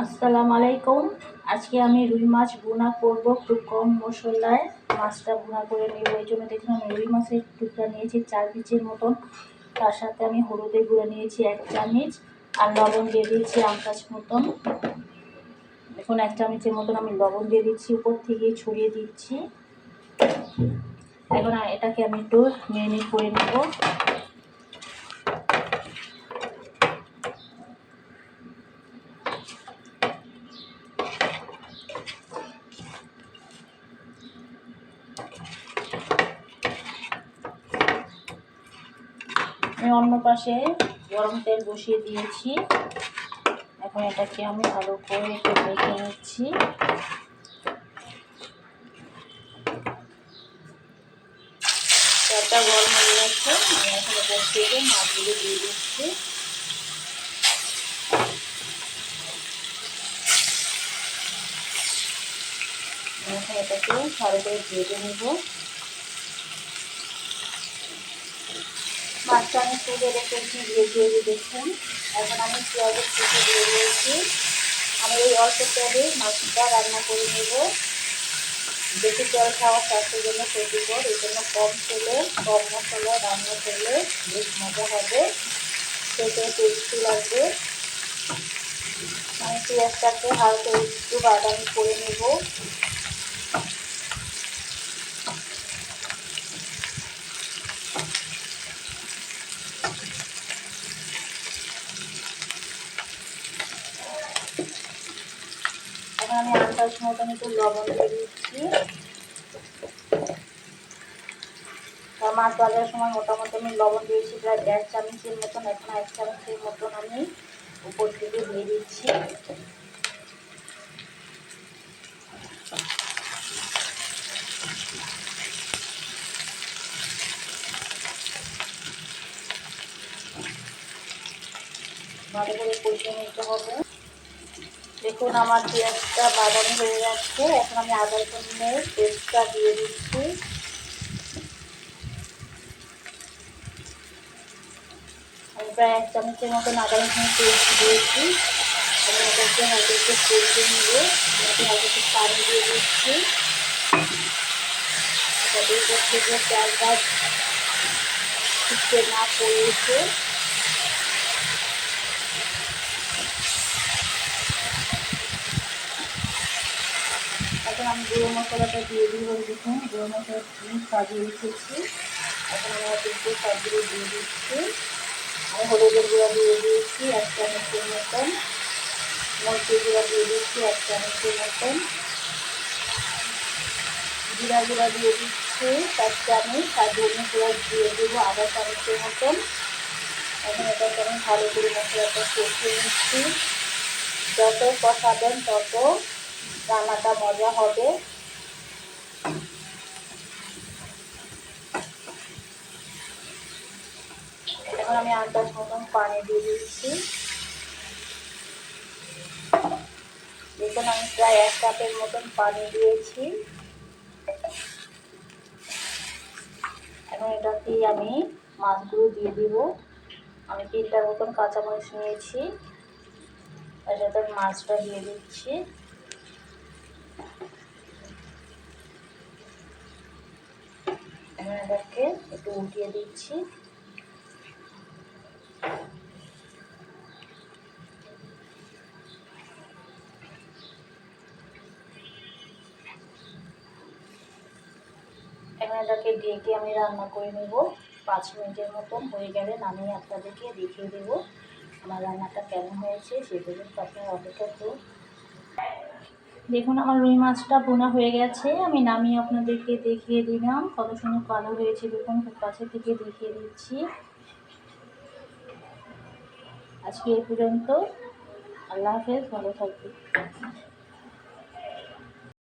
আসসালামু আলাইকুম। আজকে আমি রুই মাছ ভুনা করব খুব কম মশলায়। মাছটা ভুনা করে নেব, এই জন্য দেখুন আমি রুই মাছের টুকরা নিয়েছি 4 পিসের মতন। তার সাথে আমি হলুদের গুঁড়া নিয়েছি 1 চামচ, আর লবণ দিয়ে দিয়েছি আন্দাজ মতন। দেখুন 1 চামচের মতন আমি লবণ দিয়ে দিচ্ছি, উপর থেকে ছড়িয়ে দিচ্ছি। এখন এটাকে আমি একটু ম্যারিনেট করে নেব। আমি অন্য পাশে গরম তেল বসিয়ে দিয়েছি। এখন এটাকে আমি ভালো করে একটু মেখে নিচ্ছি। তেলটা গরম হয়ে গেছে, আমি এখন উপর থেকে মাছগুলো দিয়ে দিচ্ছি। এখন এটাকে ভালো করে ভেজে নেব। মাছটা আমি তুলে রেখেছি ভেজে দেখুন। এখন আমি পেঁয়াজের কুচি দিয়ে দিয়েছি। আমি এই অল্প তেলে মাছটা রান্না করে নেব। বেশি তেল খাওয়া স্বাস্থ্যের জন্য ক্ষতিকর, এই জন্য কম তেলে কম মশলায় রান্না করলে বেশ মজা হবে, খেতে টেস্টি লাগবে। আমি পেঁয়াজটাকে হালকা একটু বাদামি করে নেব। এখন আমি আন্দাজ মতন একটু লবণ দিয়ে দিচ্ছি। মাছ ভাজার সময় মোটামুটি আমি লবণ দিয়েছি প্রায় 1.5 চামচের মতন। এখন 1 চামচের মতন আমি উপর থেকে দিয়ে দিচ্ছি। ভালো করে কষিয়ে নিতে হবে। দেখুন আমার পেঁয়াজটা বাদামি হয়ে যাচ্ছে। এখন আমি আদা রসুনের পেস্টটা দিয়ে দিচ্ছি। আমি প্রায় 1 চামচের মতন আদা রসুনের পেস্ট দিয়েছি। আমি এটাকে হালকা একটু কষিয়ে নেব। হালকা একটু পানি দিয়ে দিচ্ছি। এটাতে উপর থেকে চালটা শুকিয়ে না পড়েছে। এখন আমি গুঁড়ো মশলাটা দিয়ে দিব। দেখুন গুঁড়ো মশলা সাজিয়ে রেখেছি। এখন আমি একটু সবগুলো দিয়ে দিচ্ছি। আমি হলুদের গুঁড়া দিয়ে দিয়েছি 1 চামচের মতন, মরিচের গুঁড়া দিয়ে দিচ্ছি 1 চামচের মতন, জিরা গুঁড়া দিয়ে দিচ্ছি 1 চামচ, আর ধনে গুঁড়া দিয়ে দেবো আধা চামচের মতন। এখন এটাকে আমি ভালো করে মশলাটা কষিয়ে নিচ্ছি। যত কষাবেন তত রান্নাটা মজা হবে। এখন আমি আন্দাজ মতন পানি দিয়ে দিচ্ছি। দেখুন আমি প্রায় 1 কাপের মতন পানি দিয়েছি। এখন এটাতে আমি মাছগুলো দিয়ে দিব। আমি 3টার মতন কাঁচামরিচ নিয়েছি, তার সাথে মাছটা দিয়ে দিচ্ছি। এখন এটাকে একটু উঠিয়ে দিচ্ছি। এখন এটাকে ঢেকে আমি রান্না করে নেব 5 মিনিটের মতন। হয়ে গেলে নামিয়ে আপনাদেরকে দেখিয়ে দেব আমার রান্নাটা কেমন হয়েছে। সে পর্যন্ত আপনারা অপেক্ষা করুন। দেখুন আমার রুই মাছটা ভুনা হয়ে গেছে, আমি নামিয়ে আপনাদেরকে দেখিয়ে দিলাম কত সুন্দর কালার হয়েছে। দেখুন খুব কাছে থেকে দেখিয়ে দিচ্ছি। আজকে এই পর্যন্ত। আল্লাহ হাফেজ, ভালো থাকবেন।